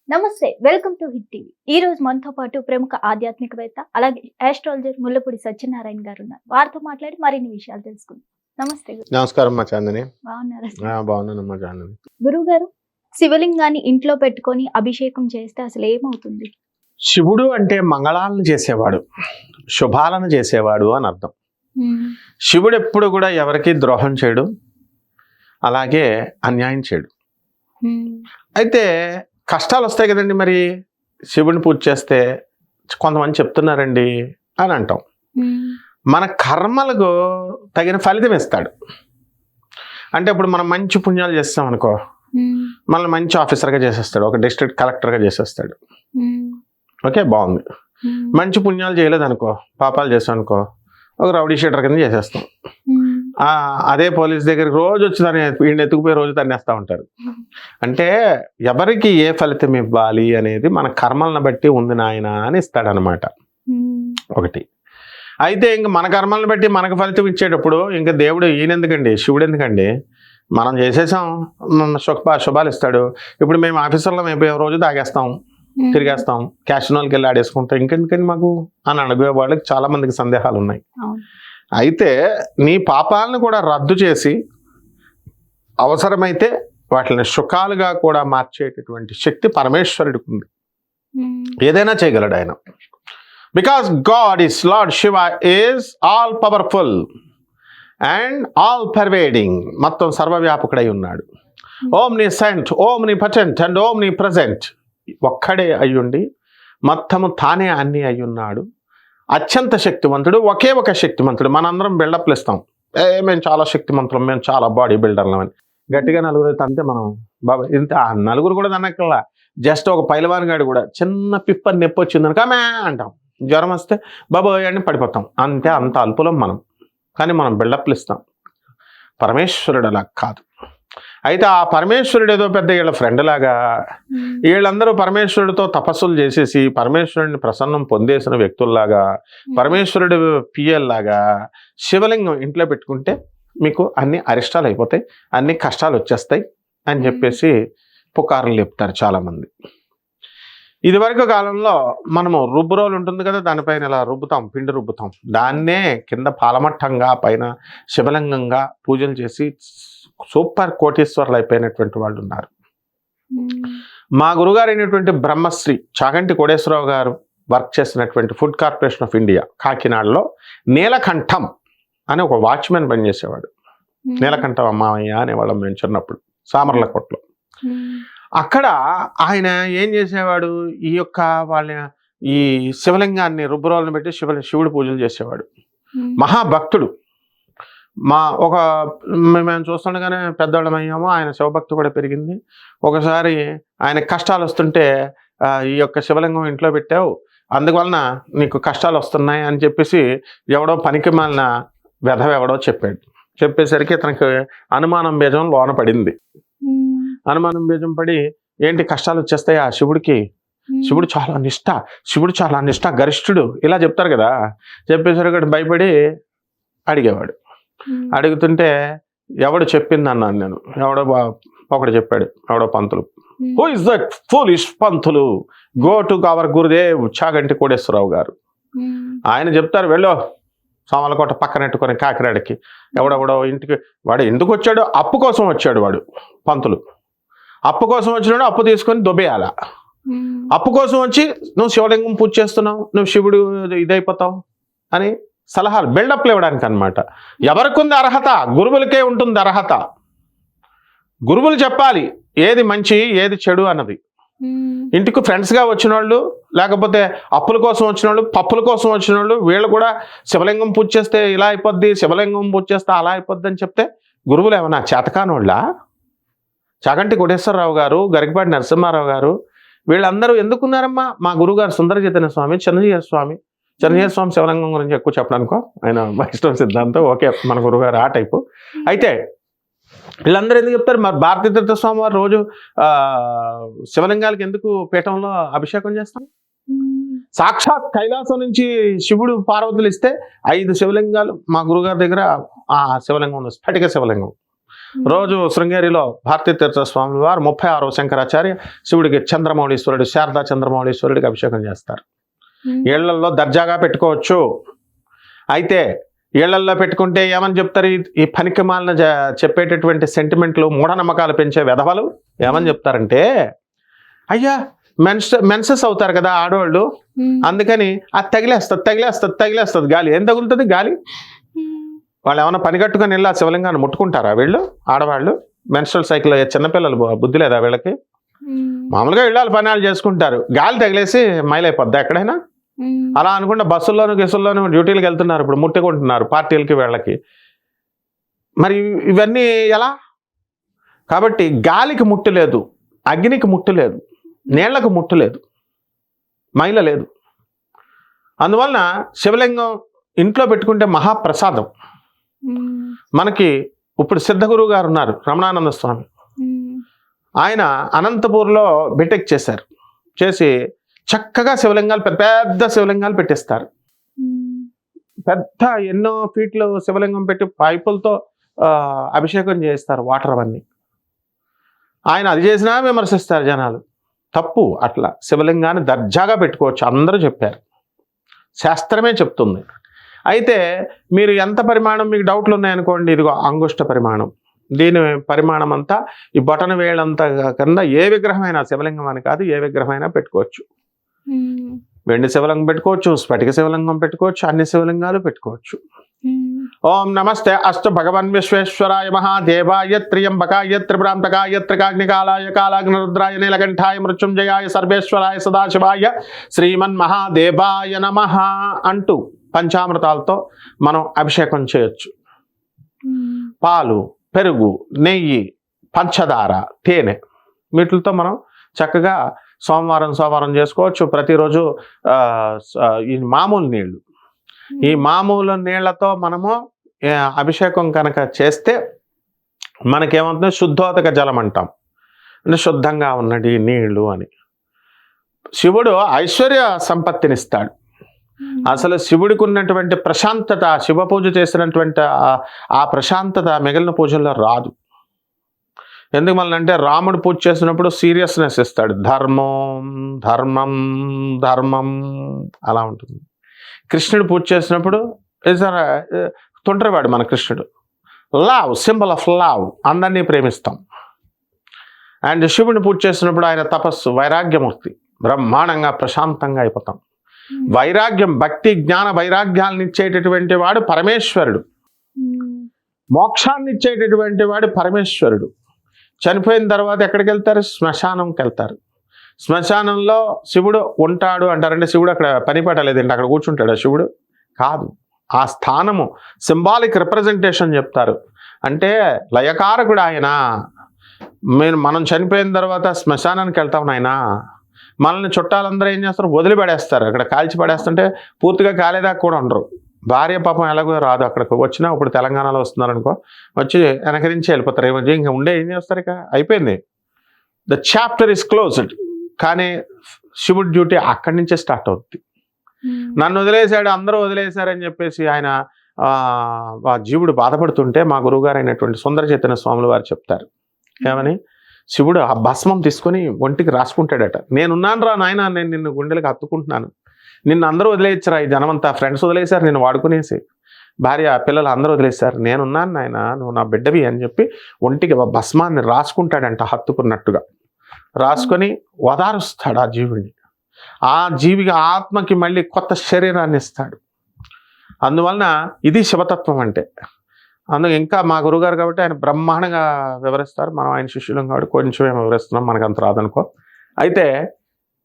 నమస్తే, welcome to hit TV. ఈ రోజు మనతో పాటు ప్రముఖ ఆధ్యాత్మికవేత్త అలాగే ఆస్ట్రాలజర్ ముల్లపూడి సత్యనారాయణ గారు ఉన్నారు. వారితో మాట్లాడి మరిన్ని విషయాలు తెలుసుకుందాం. నమస్తే గురు. నమస్కారం అమ్మా చాందిని. బాగున్నారా? బాగున్నానమ్మా చాందిని. గురువు గారు, శివలింగాన్ని ఇంట్లో పెట్టుకొని అభిషేకం చేస్తే అసలు ఏమవుతుంది? శివుడు అంటే మంగళాలను చేసేవాడు, శుభాలను చేసేవాడు అని అర్థం. శివుడు ఎప్పుడు కూడా ఎవరికి ద్రోహం చేయడు, అలాగే అన్యాయం చేయడు. అయితే కష్టాలు వస్తాయి కదండి, మరి శివుడిని పూజ చేస్తే కొంతమంది చెప్తున్నారండి అని అంటాం. మన కర్మలకు తగిన ఫలితం ఇస్తాడు. అంటే ఇప్పుడు మనం మంచి పుణ్యాలు చేస్తాం అనుకో, మనల్ని మంచి ఆఫీసర్గా చేసేస్తాడు, ఒక డిస్ట్రిక్ట్ కలెక్టర్గా చేసేస్తాడు. ఓకే, బాగుంది. మంచి పుణ్యాలు చేయలేదు అనుకో, పాపాలు చేస్తాం అనుకో, ఒక రౌడీ షీటర్ కింద చేసేస్తాం. అదే పోలీస్ దగ్గరికి రోజు వచ్చి దాన్ని వీడిని ఎత్తుకుపోయి రోజు తన్నేస్తూ ఉంటారు. అంటే ఎవరికి ఏ ఫలితం ఇవ్వాలి అనేది మన కర్మలను బట్టి ఉంది నాయన అని ఇస్తాడనమాట. ఒకటి అయితే ఇంక మన కర్మలను బట్టి మనకు ఫలితం ఇచ్చేటప్పుడు ఇంకా దేవుడు ఈయనెందుకండి, శివుడు ఎందుకండి? మనం చేసేసాం, శుభాలు ఇస్తాడు. ఇప్పుడు మేము ఆఫీసర్లో అయిపోయాం, రోజు తాగేస్తాం, తిరిగేస్తాం, క్యాషినోల్కి వెళ్ళి ఆడేసుకుంటాం, ఇంకెందుకని మాకు అని అడిగే వాళ్ళకి చాలా మందికి సందేహాలు ఉన్నాయి. అయితే నీ పాపాలను కూడా రద్దు చేసి అవసరమైతే వాటిని సుఖాలుగా కూడా మార్చేటటువంటి శక్తి పరమేశ్వరుడికి ఉంది. ఏదైనా చేయగలడు ఆయన. Because god is lord Shiva is all powerful and all pervading, మొత్తం సర్వవ్యాపకుడై ఉన్నాడు. Omniscient, omnipotent and omnipresent. ఒక్కడే అయ్యుండి మొత్తము తానే అన్నీ అయ్యున్నాడు. అత్యంత శక్తివంతుడు, ఒకే ఒక శక్తివంతుడు. మనందరం బిల్డప్లు ఇస్తాం, మేము చాలా శక్తివంతులం, మేము చాలా బాడీ బిల్డర్లం అని. గట్టిగా నలుగురు తంతే మనం బాబా ఇంత, నలుగురు కూడా దన్నక్కల్లా, జస్ట్ ఒక పైలవాన్ గాడు కూడా చిన్న పిప్పని నొప్పి వచ్చిందని కామే అంటాం, జ్వరం వస్తే బాబోయ్ అని పడిపోతాం. అంతే, అంత అల్పులం మనం. కానీ మనం బిల్డప్లు ఇస్తాం. పరమేశ్వరుడు అలా కాదు. అయితే ఆ పరమేశ్వరుడు ఏదో పెద్ద వీళ్ళ ఫ్రెండ్ లాగా, వీళ్ళందరూ పరమేశ్వరుడితో తపస్సులు చేసేసి పరమేశ్వరుడిని ప్రసన్నం పొందేసిన వ్యక్తుల్లాగా, పరమేశ్వరుడు పిఎల్ లాగా శివలింగం ఇంట్లో పెట్టుకుంటే మీకు అన్ని అరిష్టాలు అయిపోతాయి, అన్ని కష్టాలు వచ్చేస్తాయి అని చెప్పేసి పుకార్లు చెప్తారు చాలామంది. ఇదివరకు కాలంలో మనము రుబ్బురోలు ఉంటుంది కదా, దానిపైన ఇలా రుబ్బుతాం, పిండి రుబ్బుతాం. దాన్నే కింద పాలమట్టంగా పైన శివలింగంగా పూజలు చేసి సూపర్ కోటీశ్వర్లు అయిపోయినటువంటి వాళ్ళు ఉన్నారు. మా గురుగారు అయినటువంటి బ్రహ్మశ్రీ చాగంటి కోటేశ్వరరావు గారు వర్క్ చేసినటువంటి ఫుడ్ కార్పొరేషన్ ఆఫ్ ఇండియా కాకినాడలో నీలకంఠం అని ఒక వాచ్మెన్ పనిచేసేవాడు. నీలకంఠం అమ్మాయ్య అనేవాళ్ళం మేము చిన్నప్పుడు సామర్లకోటలో. అక్కడ ఆయన ఏం చేసేవాడు, ఈ యొక్క వాళ్ళ ఈ శివలింగాన్ని రుబ్బురోలను పెట్టి శివుడు పూజలు చేసేవాడు. మహాభక్తుడు. మేము చూస్తుండగానే పెద్దవాళ్ళం అయ్యాము, ఆయన శివభక్తి కూడా పెరిగింది. ఒకసారి ఆయన కష్టాలు వస్తుంటే ఈ యొక్క శివలింగం ఇంట్లో పెట్టావు, అందువలన నీకు కష్టాలు వస్తున్నాయి అని చెప్పేసి ఎవడో పనికి మాలిన వెధవెవడో చెప్పాడు. చెప్పేసరికి ఇతనికి అనుమానం బీజం లోన పడింది. అనుమానం బీజం పడి ఏంటి కష్టాలు వచ్చేస్తాయి ఆ శివుడికి, శివుడు చాలా నిష్ఠ గరిష్ఠుడు ఇలా చెప్తారు కదా. చెప్పేసరికి భయపడి అడిగేవాడు. అడుగుతుంటే ఎవడు చెప్పింది అన్నాను నేను. ఒకడు చెప్పాడు, ఎవడో పంతులు. హూ ఇస్ దట్ ఫూలిష్ పంతులు? Go to our Gurudev Chaganti Koteswara Rao garu. ఆయన చెప్తారు, వెళ్ళో సామలకోట పక్కనెట్టుకొని కాకినాడకి. ఎవడెవడో ఇంటికి, వాడు ఎందుకు వచ్చాడు? అప్పు కోసం వచ్చాడు వాడు. పంతులు అప్పు కోసం వచ్చినాడు, అప్పు తీసుకొని దొబ్బేయాల. అప్పు కోసం వచ్చి నువ్వు శివలింగం పూజ చేస్తున్నావు, నువ్వు శివుడు ఇదైపోతావు అని సలహాలు, బిల్డప్లు ఇవ్వడానికి అనమాట. ఎవరికి ఉంది అర్హత? గురువులకే ఉంటుంది అర్హత. గురువులు చెప్పాలి ఏది మంచి ఏది చెడు అన్నది. ఇంటికి ఫ్రెండ్స్గా వచ్చిన వాళ్ళు, లేకపోతే అప్పుల కోసం వచ్చిన వాళ్ళు, పప్పుల కోసం వచ్చిన వాళ్ళు, వీళ్ళు కూడా శివలింగం పూజ చేస్తే ఇలా అయిపోద్ది, శివలింగం పూజ చేస్తే అలా అయిపోద్ది అని చెప్తే గురువులు ఏమన్నా చేతకానోళ్ళ? చాగంటి కోటేశ్వరరావు గారు, గరికపాటి నరసింహారావు గారు వీళ్ళందరూ ఎందుకున్నారమ్మా? మా గురువుగారు సుందర చైతన్య స్వామి, చిన్నజీయర్ స్వామి శివలింగం గురించి ఎక్కువ చెప్పడానికో, ఆయన వైష్ణవ సిద్ధాంతం, ఓకే మన గురువుగారు ఆ టైపు. అయితే వీళ్ళందరూ ఎందుకు చెప్తారు? మరి భారతీ తీర్థ స్వామి వారు రోజు శివలింగాలకి ఎందుకు పీఠంలో అభిషేకం చేస్తాం? సాక్షాత్ కైలాసం నుంచి శివుడు పార్వతులు ఇస్తే 5 శివలింగాలు మా గురుగారి దగ్గర ఆ శివలింగం ఉంది, స్ఫటిక శివలింగం. రోజు శృంగేరిలో భారతీ తీర్థ స్వామి వారు 36వ శంకరాచార్య శివుడికి చంద్రమౌళీశ్వరుడు, శారదా చంద్రమౌళీశ్వరుడికి అభిషేకం చేస్తారు. ఇళ్లల్లో దర్జాగా పెట్టుకోవచ్చు. అయితే ఇళ్లల్లో పెట్టుకుంటే ఏమని చెప్తారు? ఈ పనికిమాలిన చెప్పేటటువంటి సెంటిమెంట్లు, మూఢనమ్మకాలు పెంచే వెధవలు ఏమని చెప్తారంటే, అయ్యా మెన్సెస్ అవుతారు కదా ఆడవాళ్ళు, అందుకని అది తగిలేస్తుంది గాలి. ఏం తగులుతుంది గాలి? వాళ్ళు ఏమైనా పని కట్టుకొని వెళ్ళి ఆ శివలింగాన్ని ముట్టుకుంటారా వీళ్ళు ఆడవాళ్ళు? మెన్స్ట్రల్ సైకిల్ చిన్నపిల్లలు బుద్ధి లేదా వీళ్ళకి? మామూలుగా ఇళ్ళాలు పనాలు చేసుకుంటారు, గాలి తగిలేసి మైలైపోద్దా ఎక్కడైనా? అలా అనుకుంటే బస్సుల్లోనూ గిసుల్లోనూ డ్యూటీలకు వెళ్తున్నారు, ఇప్పుడు ముట్టుకుంటున్నారు పార్టీలకి వీళ్ళకి. మరి ఇవన్నీ ఎలా? కాబట్టి గాలికి ముట్టు లేదు, అగ్నికి ముట్టు లేదు, నీళ్లకు ముట్టు లేదు, మైల లేదు. అందువలన శివలింగం ఇంట్లో పెట్టుకుంటే మహాప్రసాదం. మనకి ఇప్పుడు సిద్ధగురువు గారు ఉన్నారు, రమణానంద స్వామి. ఆయన అనంతపూర్లో బీటెక్ చేశారు. చేసి చక్కగా శివలింగాలు, పెద్ద పెద్ద శివలింగాలు పెట్టిస్తారు. పెద్ద ఎన్నో ఫీట్లు శివలింగం పెట్టి పైపులతో అభిషేకం చేస్తారు, వాటర్ అవన్నీ. ఆయన అది చేసినా విమర్శిస్తారు జనాలు. తప్పు. అట్లా శివలింగాన్ని దర్జాగా పెట్టుకోవచ్చు, అందరూ చెప్పారు, శాస్త్రమే చెప్తుంది. అయితే మీరు ఎంత పరిమాణం, మీకు డౌట్లు ఉన్నాయనుకోండి, ఇదిగో అంగుష్ట పరిమాణం, దీని పరిమాణం అంతా ఈ బొటన వేళ్ళంతా కింద ఏ విగ్రహమైనా, శివలింగం అని కాదు, ఏ విగ్రహమైనా పెట్టుకోవచ్చు. వెండి శివలింగం పెట్టుకోవచ్చు, స్ఫటిక శివలింగం పెట్టుకోవచ్చు, అన్ని శివలింగాలు పెట్టుకోవచ్చు. ఓం నమస్తే అస్తు భగవన్ విశ్వేశ్వరాయ మహాదేవాయ త్రియంబకాయ త్రిపురాంతకాయ త్రికాగ్నికాలాయ కాలాగ్నిరుద్రాయ నీలకంఠాయ మృత్యుంజయాయ సర్వేశ్వరాయ సదాశివాయ శ్రీమన్ మహాదేవాయ నమః అంటూ పంచామృతాలతో మనం అభిషేకం చేయొచ్చు. పాలు, పెరుగు, నెయ్యి, పంచదార, తేనె, వీటితో మనం చక్కగా సోమవారం చేసుకోవచ్చు. ప్రతిరోజు ఈ మామూలు నీళ్లు, ఈ మామూలు నీళ్లతో మనము అభిషేకం కనుక చేస్తే మనకేమవుతుంది? శుద్ధోదక జలం అంటాం, అంటే శుద్ధంగా ఉన్నది నీళ్లు అని. శివుడు ఐశ్వర్య సంపత్తినిస్తాడు. అసలు శివుడికి ఉన్నటువంటి ప్రశాంతత, శివ పూజ చేసినటువంటి ఆ ప్రశాంతత మిగిలిన పూజల్లో రాదు. ఎందుకు మళ్ళీ రాముడు పూజ చేసినప్పుడు సీరియస్నెస్ ఇస్తాడు, ధర్మం అలా ఉంటుంది. కృష్ణుడు పూజ చేసినప్పుడు తుంటరివాడు మన కృష్ణుడు, లవ్, సింబల్ ఆఫ్ లవ్, అందరినీ ప్రేమిస్తాం. అండ్ శివుడిని పూజ చేసినప్పుడు ఆయన తపస్సు, వైరాగ్యమూర్తి, బ్రహ్మాండంగా ప్రశాంతంగా అయిపోతాం. వైరాగ్యం, భక్తి, జ్ఞాన వైరాగ్యాలను ఇచ్చేటటువంటి వాడు పరమేశ్వరుడు. మోక్షాన్ని ఇచ్చేటటువంటి వాడు పరమేశ్వరుడు. చనిపోయిన తర్వాత ఎక్కడికి వెళ్తారు? శ్మశానంకి వెళ్తారు. శ్మశానంలో శివుడు ఉంటాడు అంటారంటే శివుడు అక్కడ పని పట్టలేదండి, అక్కడ కూర్చుంటాడు శివుడు? కాదు. ఆ స్థానము సింబాలిక్ రిప్రజెంటేషన్ చెప్తారు. అంటే లయకారకుడు ఆయన. మనం చనిపోయిన తర్వాత శ్మశానానికి వెళ్తాం ఆయన. మనల్ని చుట్టాలందరూ ఏం చేస్తారు? వదిలిపడేస్తారు. అక్కడ కాల్చి పడేస్తుంటే పూర్తిగా కాలేదాకా కూడా ఉండరు. భార్య పాపం ఎలాగో రాదు, అక్కడికి వచ్చినా ఇప్పుడు తెలంగాణలో వస్తున్నారనుకో, వచ్చి వెనకరించి వెళ్ళిపోతారు. ఇంకా ఉండే ఏం చేస్తారు? ఇక అయిపోయింది, ద చాప్టర్ ఇస్ క్లోజ్డ్. కానీ శివుడి డ్యూటీ అక్కడి నుంచే స్టార్ట్ అవుతుంది. నన్ను వదిలేశాడు, అందరూ వదిలేశారని చెప్పేసి ఆయన జీవుడు బాధపడుతుంటే మా గురువుగారు అయినటువంటి సుందర చైతన్య స్వాములు వారు చెప్తారు, ఏమని? శివుడు ఆ భస్మం తీసుకొని ఒంటికి రాసుకుంటాడట. నేనున్నాను రా నాయన, నేను నిన్ను గుండెలకు హత్తుకుంటున్నాను, నిన్ను అందరూ వదిలేయచ్చరా, ఈ జనమంతా ఫ్రెండ్స్ వదిలేశారు నిన్ను వాడుకునేసి, భార్య పిల్లలు అందరూ వదిలేశారు, నేనున్నాను నాయన, నువ్వు నా బిడ్డవి అని చెప్పి ఒంటికి భస్మాన్ని రాసుకుంటాడంట, హత్తుకున్నట్టుగా రాసుకొని వదారుస్తాడు ఆ జీవుడిని. ఆ జీవికి, ఆత్మకి మళ్ళీ కొత్త శరీరాన్ని ఇస్తాడు. అందువలన ఇది శివతత్వం అంటే. అందుకు ఇంకా మా గురుగారు కాబట్టి ఆయన బ్రహ్మాండంగా వివరిస్తారు. మనం ఆయన శిష్యులం కాబట్టి కొంచెం వివరిస్తున్నాం, మనకు అంత రాదనుకో. అయితే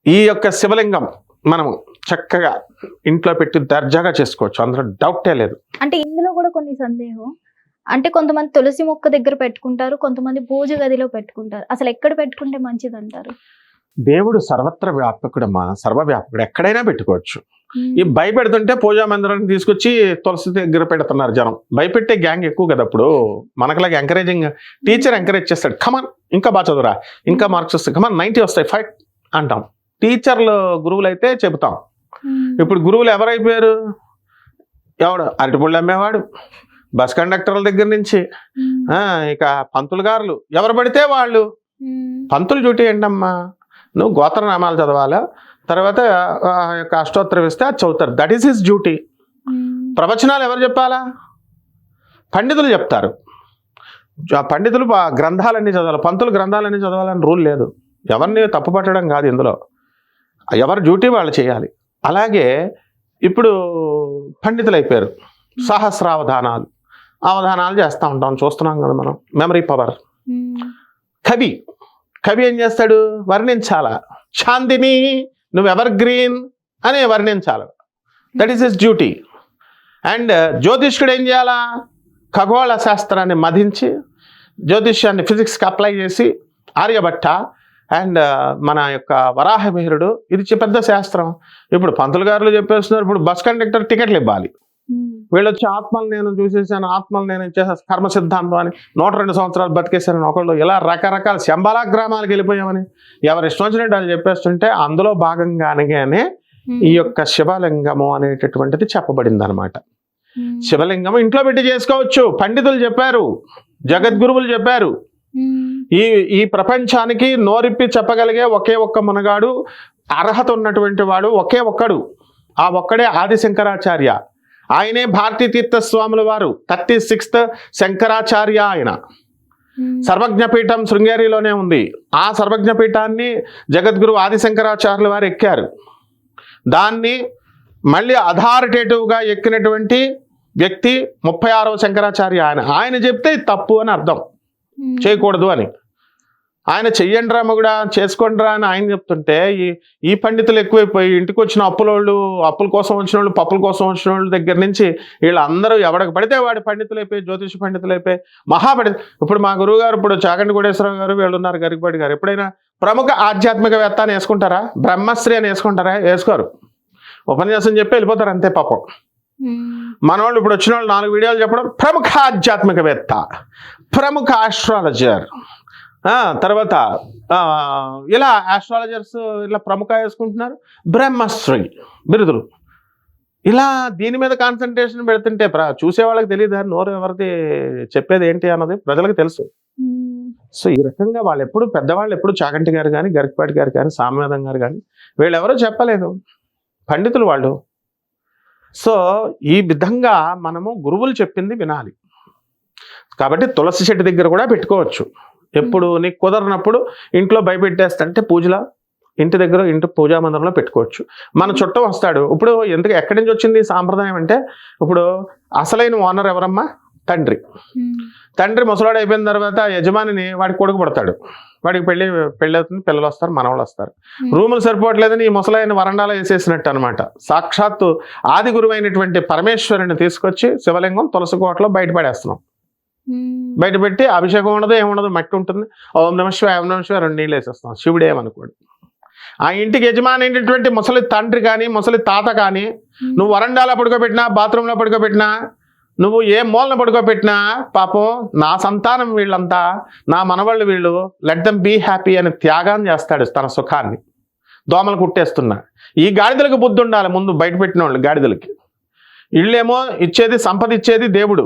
ఈ యొక్క శివలింగం మనం చక్కగా ఇంట్లో పెట్టి దర్జాగా చేసుకోవచ్చు, అందులో డౌటే లేదు. అంటే ఇందులో కూడా కొన్ని సందేహం. అంటే కొంతమంది తులసి మొక్క దగ్గర పెట్టుకుంటారు, కొంతమంది పూజ గదిలో పెట్టుకుంటారు. అసలు ఎక్కడ పెట్టుకుంటే మంచిది అంటారు? దేవుడు సర్వత్ర వ్యాపకుడమ్మా, సర్వవ్యాపకుడు, ఎక్కడైనా పెట్టుకోవచ్చు. ఈ భయపెడుతుంటే పూజా మందిరాన్ని తీసుకొచ్చి తులసి దగ్గర పెడుతున్నారు జనం. భయపెట్టే గ్యాంగ్ ఎక్కువ కదా. ఇప్పుడు మనకులాగా ఎంకరేజింగ్ టీచర్ ఎంకరేజ్ చేస్తాడు, కమాన్ ఇంకా బాగా చదువురా, ఇంకా మార్క్స్ వస్తాయి, కమాన్ 90 వస్తాయి, ఫైట్ అంటాం. టీచర్లు గురువులు అయితే చెబుతాం. ఇప్పుడు గురువులు ఎవరైపోయారు? ఎవడు అరటిపళ్ళు అమ్మేవాడు, బస్ కండక్టర్ల దగ్గర నుంచి ఇక పంతులు గారులు ఎవరు పడితే వాళ్ళు. పంతులు డ్యూటీ ఏంటమ్మా, నువ్వు గోత్రనామాలు చదవాలా, తర్వాత యొక్క అష్టోత్తరం ఇస్తే అది చదువుతారు. That is his duty. ప్రవచనాలు ఎవరు చెప్పాలా? పండితులు చెప్తారు. పండితులు గ్రంథాలన్నీ చదవాలి, పంతులు గ్రంథాలన్నీ చదవాలని రూల్ లేదు. ఎవరిని తప్పుపట్టడం కాదు ఇందులో, ఎవరి డ్యూటీ వాళ్ళు చేయాలి. అలాగే ఇప్పుడు పండితులు అయిపోయారు, సహస్రావధానాలు అవధానాలు చేస్తూ ఉంటాం, చూస్తున్నాం కదా మనం. Memory power. కవి ఏం చేస్తాడు? వర్ణించాలా. చాందిని నువ్వు ఎవర్ గ్రీన్ అని వర్ణించాలి. That is his duty. And జ్యోతిష్కుడు ఏం చేయాలా? ఖగోళ శాస్త్రాన్ని మధించి జ్యోతిష్యాన్ని ఫిజిక్స్కి అప్లై చేసి ఆర్యభట్ట అండ్ మన యొక్క వరాహమిహిరుడు, ఇది పెద్ద శాస్త్రం. ఇప్పుడు పంతులు గారులు చెప్పేస్తున్నారు, ఇప్పుడు బస్ కండక్టర్ టికెట్లు ఇవ్వాలి. వీళ్ళు వచ్చి ఆత్మలు నేను చూసేసాను, ఆత్మలు నేను ఇచ్చేసా, కర్మ సిద్ధాంతం అని 102 సంవత్సరాలు బతికేశాను ఒకళ్ళు, ఇలా రకరకాల శంబాలా గ్రామాలకు వెళ్ళిపోయామని ఎవరు ఇష్టం వచ్చినట్టు వాళ్ళు చెప్పేస్తుంటే అందులో భాగంగానే ఈ యొక్క శివలింగము అనేటటువంటిది చెప్పబడింది అనమాట. శివలింగం ఇంట్లో పెట్టి చేసుకోవచ్చు. పండితులు చెప్పారు, జగద్గురువులు చెప్పారు. ఈ ప్రపంచానికి నోరిప్పి చెప్పగలిగే ఒకే ఒక్క మునగాడు, అర్హత ఉన్నటువంటి వాడు ఒకే ఒక్కడు. ఆ ఒక్కడే ఆది శంకరాచార్య. ఆయనే భారతీ తీర్థ స్వాముల వారు 36th శంకరాచార్య. ఆయన సర్వజ్ఞపీఠం శృంగేరిలోనే ఉంది. ఆ సర్వజ్ఞపీఠాన్ని జగద్గురు ఆది శంకరాచార్యుల వారు ఎక్కారు. దాన్ని మళ్ళీ అథారిటేటివ్గా ఎక్కినటువంటి వ్యక్తి 36వ శంకరాచార్య. ఆయన చెప్తే తప్పు అని అర్థం, చేయకూడదు అని. ఆయన చెయ్యండి రా మగుడా, చేసుకోండి రా అని ఆయన చెప్తుంటే ఈ పండితులు ఎక్కువైపోయి ఇంటికి వచ్చిన అప్పుల కోసం వచ్చిన వాళ్ళు, పప్పుల కోసం వచ్చిన వాళ్ళ దగ్గర నుంచి వీళ్ళందరూ ఎవడికి పడితే వాడి పండితులు అయిపోయి, జ్యోతిష పండితులు అయిపోయి, ఇప్పుడు మా గురువు గారు, ఇప్పుడు చాగంటి కోటేశ్వరరావు గారు వీళ్ళు ఉన్నారు, గరికపాటి గారు, ఎప్పుడైనా ప్రముఖ ఆధ్యాత్మికవేత్త అని వేసుకుంటారా? బ్రహ్మశ్రీ అని వేసుకుంటారా? వేసుకోరు. ఉపన్యాసం చెప్పి వెళ్ళిపోతారు అంతే పాపం. మనవాళ్ళు ఇప్పుడు వచ్చిన వాళ్ళు 4 వీడియోలు చెప్పడం, ప్రముఖ ఆధ్యాత్మికవేత్త, ప్రముఖ ఆస్ట్రాలజర్, తర్వాత ఇలా ఆస్ట్రాలజర్స్ ఇలా ప్రముఖ వేసుకుంటున్నారు, బ్రహ్మశ్రీ బిరుదులు. ఇలా దీని మీద కాన్సన్ట్రేషన్ పెడుతుంటే చూసే వాళ్ళకి తెలియదు నోరు ఎవరిది చెప్పేది ఏంటి అన్నది ప్రజలకు తెలుసు. సో ఈ రకంగా పెద్దవాళ్ళు ఎప్పుడు చాగంటి గారు కానీ, గరికపాటి గారు కానీ, సామ్యవేదం గారు కానీ వీళ్ళెవరూ చెప్పలేదు, పండితులు వాళ్ళు. సో ఈ విధంగా మనము గురువులు చెప్పింది వినాలి. కాబట్టి తులసి చెట్టు దగ్గర కూడా పెట్టుకోవచ్చు. ఎప్పుడు నీకు కుదరనప్పుడు ఇంట్లో భయపెట్టేస్తంటే పూజలో ఇంటి దగ్గర, ఇంటి పూజా మందిరంలో పెట్టుకోవచ్చు. మన చుట్టం వస్తాడు. ఇప్పుడు ఎక్కడి నుంచి వచ్చింది సాంప్రదాయం అంటే, ఇప్పుడు అసలైన ఓనర్ ఎవరమ్మా? తండ్రి ముసలాడు అయిపోయిన తర్వాత యజమానిని వాడికి కొడుకు పడతాడు. వాడికి పెళ్ళి అవుతుంది, పిల్లలు వస్తారు, మనవాళ్ళు వస్తారు. రూములు సరిపోవట్లేదని ఈ ముసలాయన వరండాలో వేసేసినట్టు అనమాట. సాక్షాత్తు ఆది గురువైనటువంటి పరమేశ్వరుని తీసుకొచ్చి శివలింగం తులసి కోటలో బయటపడేస్తున్నాం. బయటపెట్టి అభిషేకం ఉండదు, ఏముండదు, మట్టి ఉంటుంది, ఓం నమ శివాయ, ఓం నమ శివాయ 2 నీళ్ళు వేసేస్తాం. శివుడు ఏమనుకోడు. ఆ ఇంటికి యజమాని అయినటువంటి ముసలి తండ్రి కానీ, ముసలి తాత కానీ, నువ్వు వరండాలో పడుకోబెట్టినా, బాత్రూంలో పడుకోబెట్టినా, నువ్వు ఏ మూలన పడుకోబెట్టినా, పాపం నా సంతానం వీళ్ళంతా, నా మనవాళ్ళు వీళ్ళు, లెట్ దెమ్ బీ హ్యాపీ అని త్యాగం చేస్తాడు తన సుఖాన్ని. దోమలు కుట్టేస్తున్నా. ఈ గాడిదలకు బుద్ధి ఉండాలి ముందు, బయట పెట్టిన వాళ్ళు గాడిదలకి. ఇళ్ళేమో ఇచ్చేది, సంపద ఇచ్చేది దేవుడు.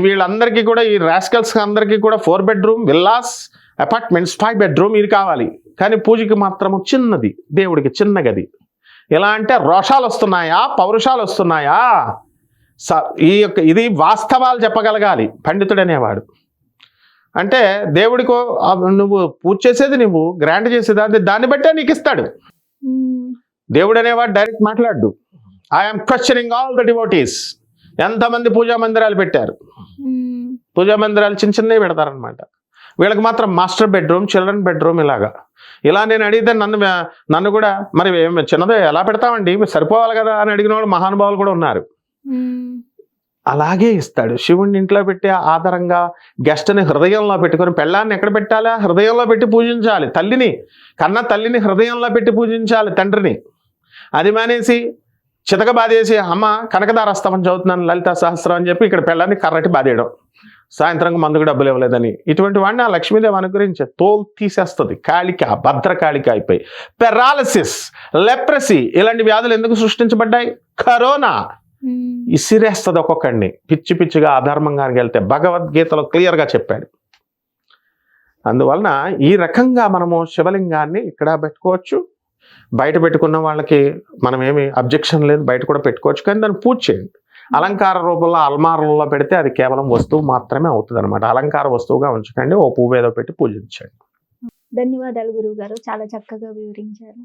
వీళ్ళందరికీ కూడా, ఈ రాస్కల్స్ అందరికీ కూడా 4 bedroom విల్లాస్, అపార్ట్మెంట్స్, 5 bedroom ఇది కావాలి. కానీ పూజకి మాత్రము చిన్నది, దేవుడికి చిన్న గది. ఎలా అంటే రోషాలు వస్తున్నాయా, పౌరుషాలు వస్తున్నాయా? ఇది వాస్తవాలు చెప్పగలగాలి పండితుడు అనేవాడు. అంటే దేవుడికో నువ్వు పూజ చేసేది, నువ్వు గ్రాంట్ చేసేది, దాన్ని బట్టే నీకు ఇస్తాడు. దేవుడు అనేవాడు డైరెక్ట్ మాట్లాడు. I'm questioning all the devotees. ఎంతమంది పూజా మందిరాలు పెట్టారు? పూజా మందిరాలు చిన్నవి పెడతారనమాట. వీళ్ళకి మాత్రం మాస్టర్ బెడ్రూమ్, చిల్డ్రన్ బెడ్రూమ్ ఇలా నేను అడిగితే నన్ను కూడా మరి చిన్నదే ఎలా పెడతామండి, సరిపోవాలి కదా అని అడిగిన వాళ్ళు మహానుభావులు కూడా ఉన్నారు. అలాగే ఇస్తాడు. శివుడిని ఇంట్లో పెట్టి ఆధారంగా గెస్ట్ని హృదయంలో పెట్టుకొని, పెళ్ళాన్ని ఎక్కడ పెట్టాలా? హృదయంలో పెట్టి పూజించాలి. తల్లిని హృదయంలో పెట్టి పూజించాలి తండ్రిని. అది మానేసి చితక బాధేసి, అమ్మ కనకదారస్తమని చదువుతున్నాను, లలితా సహస్రం అని చెప్పి ఇక్కడ పెళ్ళాన్ని కర్రటి బాధేయడం, సాయంత్రం మందుకు డబ్బులు ఇవ్వలేదని. ఇటువంటి వాడిని ఆ లక్ష్మీదేవి అనుగ్రహించే తోలు తీసేస్తుంది. కాళిక, భద్రకాళిక అయిపోయి పెరాలసిస్, లెప్రసీ ఇలాంటి వ్యాధులు ఎందుకు సృష్టించబడ్డాయి? కరోనా ఇసిరేస్తుంది ఒక్కొక్కడిని, పిచ్చి పిచ్చిగా అధర్మంగా వెళ్తే. భగవద్గీతలో క్లియర్గా చెప్పాడు. అందువలన ఈ రకంగా మనము శివలింగాన్ని ఇక్కడ పెట్టుకోవచ్చు. బయట పెట్టుకున్న వాళ్ళకి మనం ఏమి అబ్జెక్షన్ లేదు, బయట కూడా పెట్టుకోవచ్చు. కానీ దాన్ని పూజ చేయండి. అలంకార రూపంలో అల్మారాలలో పెడితే అది కేవలం వస్తువు మాత్రమే అవుతుంది అనమాట. అలంకార వస్తువుగా ఉంచకండి, ఓ పువ్వు ఏదో పెట్టి పూజించండి. ధన్యవాదాలు గురువు గారు, చాలా చక్కగా వివరించారు.